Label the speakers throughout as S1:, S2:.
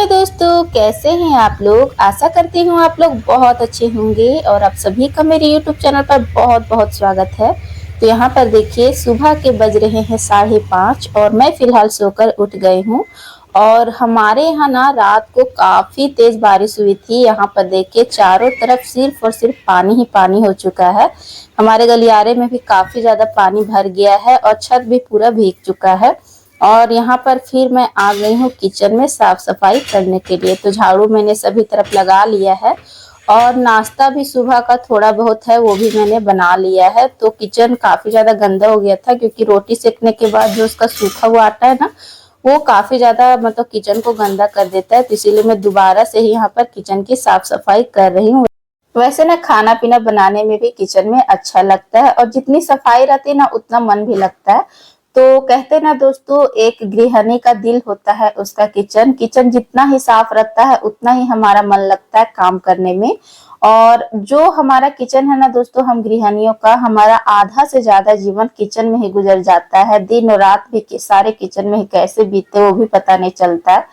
S1: Hello दोस्तों, कैसे हैं आप लोग। आशा करती हूँ आप लोग बहुत अच्छे होंगे और आप सभी का मेरे यूट्यूब चैनल पर बहुत बहुत स्वागत है। तो यहाँ पर देखिए सुबह के बज रहे हैं 5:30 और मैं फिलहाल सोकर उठ गई हूँ। और हमारे यहाँ ना रात को काफ़ी तेज़ बारिश हुई थी। यहाँ पर देखिए चारों तरफ सिर्फ और सिर्फ पानी ही पानी हो चुका है। हमारे गलियारे में भी काफ़ी ज़्यादा पानी भर गया है और छत भी पूरा भीग चुका है। और यहाँ पर फिर मैं आ गई हूँ किचन में साफ सफाई करने के लिए। तो झाड़ू मैंने सभी तरफ लगा लिया है और नाश्ता भी सुबह का थोड़ा बहुत है वो भी मैंने बना लिया है। तो किचन काफी ज्यादा गंदा हो गया था क्योंकि रोटी सेकने के बाद जो उसका सूखा हुआ आटा है ना, वो काफी ज्यादा मतलब किचन को गंदा कर देता है। तो इसीलिए मैं दोबारा से ही यहाँ पर किचन की साफ सफाई कर रही हूँ। वैसे ना खाना पीना बनाने में भी किचन में अच्छा लगता है और जितनी सफाई रहती है ना उतना मन भी लगता है। तो कहते ना दोस्तों, एक गृहिणी का दिल होता है उसका किचन। किचन जितना ही साफ रहता है उतना ही हमारा मन लगता है काम करने में। और जो हमारा किचन है ना दोस्तों, हम गृहिणियों का हमारा आधा से ज्यादा जीवन किचन में ही गुजर जाता है। दिन और रात भी सारे किचन में ही कैसे बीते वो भी पता नहीं चलता है।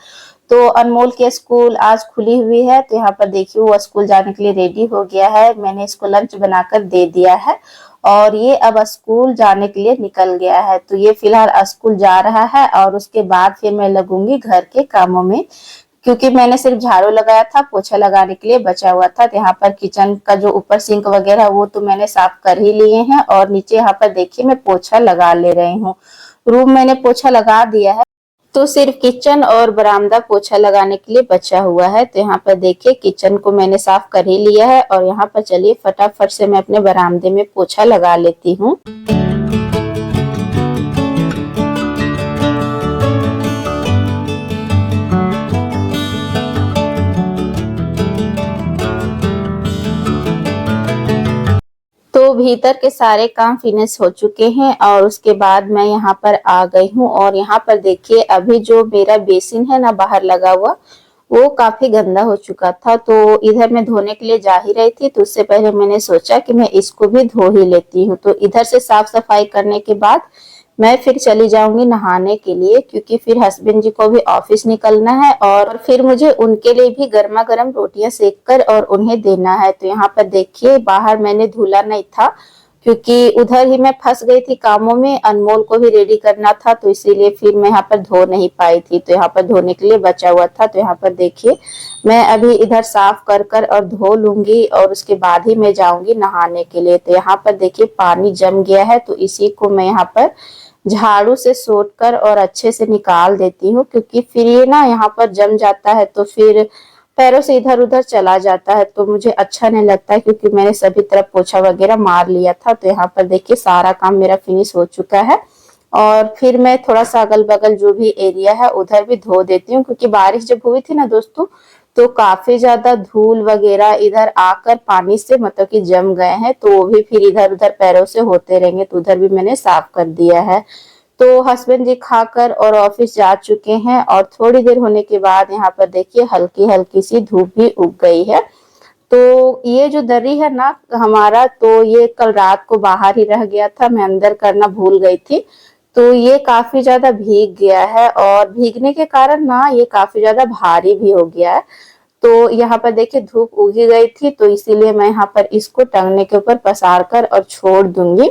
S1: तो अनमोल की स्कूल आज खुली हुई है। तो यहाँ पर देखिए वो स्कूल जाने के लिए रेडी हो गया है। मैंने इसको लंच बनाकर दे दिया है और ये अब स्कूल जाने के लिए निकल गया है। तो ये फिलहाल स्कूल जा रहा है और उसके बाद फिर मैं लगूंगी घर के कामों में, क्योंकि मैंने सिर्फ झाड़ू लगाया था, पोछा लगाने के लिए बचा हुआ था। तो यहाँ पर किचन का जो ऊपर सिंक वगैरह वो तो मैंने साफ कर ही लिए हैं और नीचे यहाँ पर देखिए मैं पोछा लगा ले रही हूँ। रूम मैंने पोछा लगा दिया है, तो सिर्फ किचन और बरामदा पोछा लगाने के लिए बचा हुआ है। तो यहाँ पर देखिए किचन को मैंने साफ कर ही लिया है और यहाँ पर चलिए फटाफट से मैं अपने बरामदे में पोछा लगा लेती हूँ। तो भीतर के सारे काम फिनिश हो चुके हैं और उसके बाद मैं यहाँ पर आ गई हूँ। और यहाँ पर देखिए अभी जो मेरा बेसिन है ना बाहर लगा हुआ, वो काफी गंदा हो चुका था। तो इधर मैं धोने के लिए जा ही रही थी, तो उससे पहले मैंने सोचा कि मैं इसको भी धो ही लेती हूँ। तो इधर से साफ सफाई करने के बाद मैं फिर चली जाऊंगी नहाने के लिए, क्योंकि फिर हस्बैंड जी को भी ऑफिस निकलना है और फिर मुझे उनके लिए भी गर्मा गर्म रोटियां सेक कर और उन्हें देना है। तो यहाँ पर देखिए बाहर मैंने धुला नहीं था क्योंकि उधर ही मैं फंस गई थी कामों में। अनमोल को भी रेडी करना था तो इसीलिए फिर मैं यहाँ पर धो नहीं पाई थी। तो यहाँ पर धोने के लिए बचा हुआ था। तो यहाँ पर देखिए मैं अभी इधर साफ कर कर और धो लूंगी और उसके बाद ही मैं जाऊंगी नहाने के लिए। तो यहाँ पर देखिए पानी जम गया है, तो इसी को मैं यहाँ पर झाड़ू से सोट कर और अच्छे से निकाल देती हूँ, क्योंकि फिर ये ना यहाँ पर जम जाता है तो फिर पैरों से इधर उधर चला जाता है, तो मुझे अच्छा नहीं लगता है। क्योंकि मैंने सभी तरफ पोछा वगैरह मार लिया था। तो यहाँ पर देखिए सारा काम मेरा फिनिश हो चुका है और फिर मैं थोड़ा सा अगल बगल जो भी एरिया है उधर भी धो देती हूँ, क्योंकि बारिश जब हुई थी ना दोस्तों तो काफी ज्यादा धूल वगैरह इधर आकर पानी से मतलब कि जम गए हैं। तो वो भी फिर इधर उधर पैरों से होते रहेंगे, तो उधर भी मैंने साफ कर दिया है। तो हस्बैंड जी खाकर और ऑफिस जा चुके हैं और थोड़ी देर होने के बाद यहाँ पर देखिए हल्की हल्की सी धूप भी उग गई है। तो ये जो दरी है ना हमारा, तो ये कल रात को बाहर ही रह गया था, मैं अंदर करना भूल गई थी। तो ये काफी ज्यादा भीग गया है और भीगने के कारण ना ये काफी ज्यादा भारी भी हो गया है। तो यहाँ पर देखिए धूप उगी गई थी, तो इसीलिए मैं यहाँ पर इसको टंगने के ऊपर पसार कर और छोड़ दूंगी,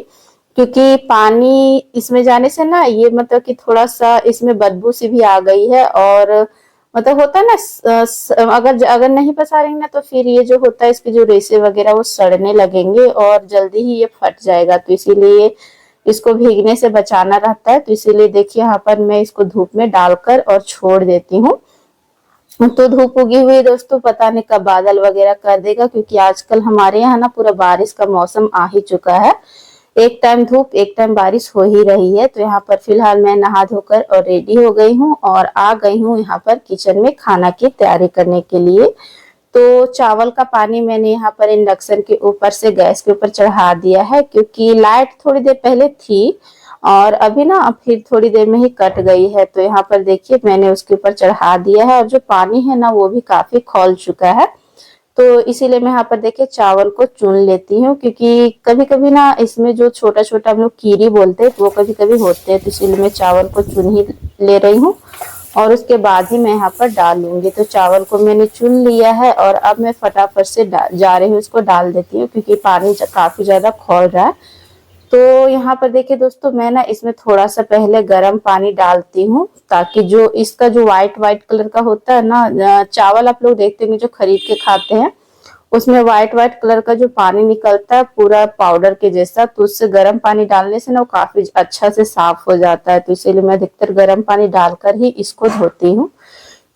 S1: क्योंकि पानी इसमें जाने से ना ये मतलब कि थोड़ा सा इसमें बदबू सी भी आ गई है। और मतलब होता है ना अगर अगर नहीं पसारेंगे ना तो फिर ये जो होता है इसके जो रेशे वगैरह वो सड़ने लगेंगे और जल्दी ही ये फट जाएगा। तो इसीलिए इसको भीगने से बचाना रहता है। तो इसीलिए देखिए यहाँ पर मैं इसको धूप में डालकर और छोड़ देती हूँ। तो धूप उगी हुई है दोस्तों, पता नहीं कब बादल वगैरह कर देगा, क्योंकि आजकल हमारे यहाँ ना पूरा बारिश का मौसम आ ही चुका है। एक टाइम धूप एक टाइम बारिश हो ही रही है। तो यहाँ पर फिलहाल मैं नहा धोकर और रेडी हो गई हूँ और आ गई हूँ यहाँ पर किचन में खाना की तैयारी करने के लिए। तो चावल का पानी मैंने यहाँ पर इंडक्शन के ऊपर से गैस के ऊपर चढ़ा दिया है, क्योंकि लाइट थोड़ी देर पहले थी और अभी ना फिर थोड़ी देर में ही कट गई है। तो यहाँ पर देखिए मैंने उसके ऊपर चढ़ा दिया है और जो पानी है ना वो भी काफी खौल चुका है। तो इसीलिए मैं यहाँ पर देखिए चावल को चुन लेती हूँ, क्योंकि कभी कभी ना इसमें जो छोटा छोटा हम लोग कीरी बोलते हैं तो वो कभी कभी होते हैं। तो इसीलिए मैं चावल को चुन ही ले रही हूँ और उसके बाद ही मैं यहाँ पर डालूंगी। तो चावल को मैंने चुन लिया है और अब मैं फटाफट से जा रही हूँ उसको डाल देती हूँ, क्योंकि पानी काफी ज्यादा खौल रहा है। तो यहाँ पर देखिए दोस्तों, मैं ना इसमें थोड़ा सा पहले गर्म पानी डालती हूँ, ताकि जो इसका जो व्हाइट व्हाइट कलर का होता है ना चावल, आप लोग देखते होंगे जो खरीद के खाते हैं, उसमें व्हाइट व्हाइट कलर का जो पानी निकलता है पूरा पाउडर के जैसा, तो उससे गर्म पानी डालने से ना वो काफी अच्छा से साफ हो जाता है। तो इसीलिए मैं अधिकतर गर्म पानी डालकर ही इसको धोती हूँ।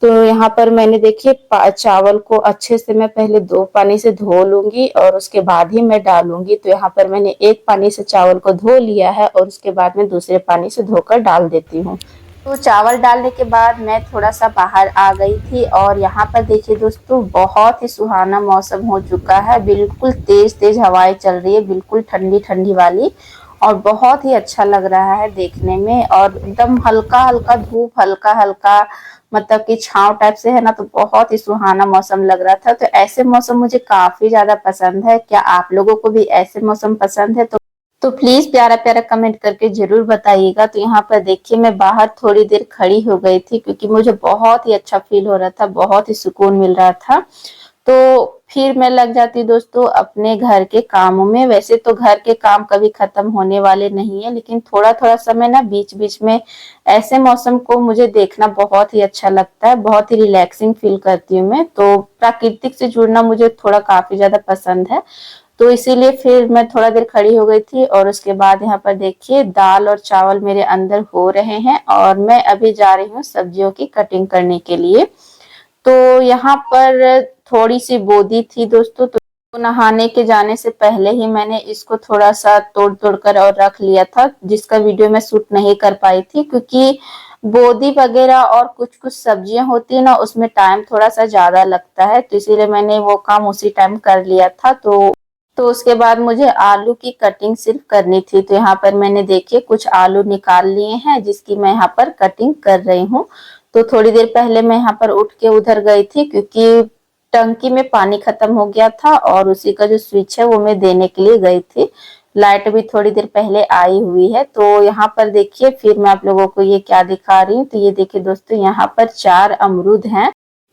S1: तो यहाँ पर मैंने देखिए चावल को अच्छे से मैं पहले 2 पानी से धो लूंगी और उसके बाद ही मैं डालूंगी। तो यहाँ पर मैंने 1 पानी से चावल को धो लिया है और उसके बाद में दूसरे पानी से धोकर डाल देती हूँ। तो चावल डालने के बाद मैं थोड़ा सा बाहर आ गई थी और यहाँ पर देखिए दोस्तों, बहुत ही सुहाना मौसम हो चुका है। बिल्कुल तेज तेज हवाएं चल रही है, बिल्कुल ठंडी ठंडी वाली, और बहुत ही अच्छा लग रहा है देखने में। और एकदम हल्का हल्का धूप, हल्का हल्का मतलब कि छांव टाइप से है ना, तो बहुत ही सुहाना मौसम लग रहा था। तो ऐसे मौसम मुझे काफी ज्यादा पसंद है। क्या आप लोगों को भी ऐसे मौसम पसंद है? तो प्लीज प्यारा प्यारा कमेंट करके जरूर बताइएगा। तो यहाँ पर देखिए, मैं बाहर थोड़ी देर खड़ी हो गई थी, क्योंकि मुझे बहुत ही अच्छा फील हो रहा था, बहुत ही सुकून मिल रहा था। तो फिर मैं लग जाती दोस्तों अपने घर के कामों में। वैसे तो घर के काम कभी खत्म होने वाले नहीं है, लेकिन थोड़ा थोड़ा समय ना बीच बीच में ऐसे मौसम को मुझे देखना बहुत ही अच्छा लगता है, बहुत ही रिलैक्सिंग फील करती हूँ मैं। तो प्राकृतिक से जुड़ना मुझे थोड़ा काफी ज्यादा पसंद है। तो इसीलिए फिर मैं थोड़ा देर खड़ी हो गई थी और उसके बाद यहाँ पर देखिए दाल और चावल मेरे अंदर हो रहे हैं और मैं अभी जा रही हूँ सब्जियों की कटिंग करने के लिए। तो यहाँ पर थोड़ी सी बोदी थी दोस्तों, तो नहाने के जाने से पहले ही मैंने इसको थोड़ा सा तोड़ तोड़ कर और रख लिया था, जिसका वीडियो मैं शूट नहीं कर पाई थी, क्योंकि बोदी वगैरह और कुछ कुछ सब्जियां होती है ना, उसमें टाइम थोड़ा सा ज्यादा लगता है। तो इसीलिए मैंने वो काम उसी टाइम कर लिया था। तो उसके बाद मुझे आलू की कटिंग सिर्फ करनी थी। तो यहाँ पर मैंने देखिए कुछ आलू निकाल लिए हैं, जिसकी मैं यहाँ पर कटिंग कर रही हूँ। तो थोड़ी देर पहले मैं यहाँ पर उठ के उधर गई थी, क्योंकि टंकी में पानी खत्म हो गया था और उसी का जो स्विच है वो मैं देने के लिए गई थी। लाइट भी थोड़ी देर पहले आई हुई है। तो यहाँ पर देखिए फिर मैं आप लोगों को ये क्या दिखा रही हूँ। तो ये देखिए दोस्तों, यहाँ पर 4 अमरूद हैं,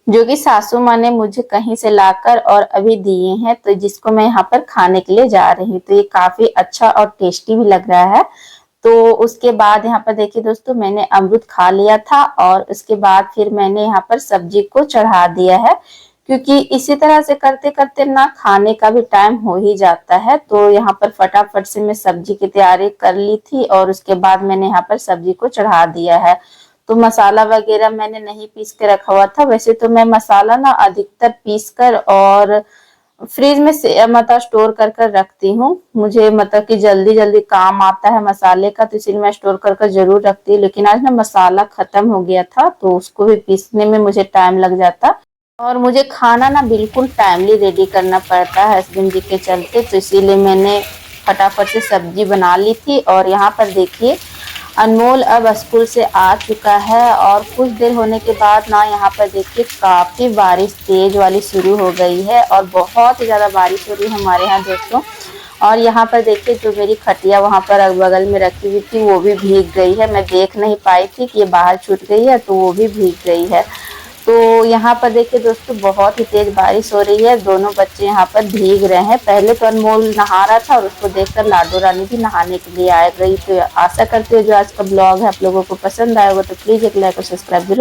S1: जो कि सासू माँ ने मुझे कहीं से लाकर और अभी दिए हैं, तो जिसको मैं यहाँ पर खाने के लिए जा रही हूँ। तो ये काफी अच्छा और टेस्टी भी लग रहा है। तो उसके बाद यहाँ पर देखिए दोस्तों, मैंने अमरूद खा लिया था और उसके बाद फिर मैंने यहाँ पर सब्जी को चढ़ा दिया है, क्योंकि इसी तरह से करते करते ना खाने का भी टाइम हो ही जाता है। तो यहाँ पर फटाफट से मैं सब्जी की तैयारी कर ली थी और उसके बाद मैंने यहाँ पर सब्जी को चढ़ा दिया है। तो मसाला वगैरह मैंने नहीं पीस के रखा हुआ था। वैसे तो मैं मसाला ना अधिकतर पीस कर और फ्रिज में से मतलब स्टोर कर कर रखती हूँ। मुझे मतलब कि जल्दी जल्दी काम आता है मसाले का, तो इसलिए मैं स्टोर कर कर जरूर रखती हूँ। लेकिन आज ना मसाला खत्म हो गया था, तो उसको भी पीसने में मुझे टाइम लग जाता, और मुझे खाना ना बिल्कुल टाइमली रेडी करना पड़ता है हस्बैंड जी के चलते। तो इसीलिए मैंने फटाफट से सब्जी बना ली थी। और यहाँ पर देखिए अनमोल अब स्कूल से आ चुका है और कुछ देर होने के बाद ना यहाँ पर देखिए काफी बारिश तेज वाली शुरू हो गई है और बहुत ही ज्यादा बारिश हो रही है हमारे यहाँ दोस्तों। और यहाँ पर देखिए जो मेरी खटिया वहाँ पर बगल में रखी हुई थी वो भी भीग गई है। मैं देख नहीं पाई थी कि ये बाहर छूट गई है, तो वो भी भीग गई है। तो यहाँ पर देखिए दोस्तों बहुत ही तेज बारिश हो रही है, दोनों बच्चे यहाँ पर भीग रहे हैं। पहले तो अनमोल नहा रहा था और उसको देखकर लाडो रानी भी नहाने के लिए आ गई। तो आशा करती हूँ जो आज का ब्लॉग है आप लोगों को पसंद आएगा, तो प्लीज एक लाइक और सब्सक्राइब जरूर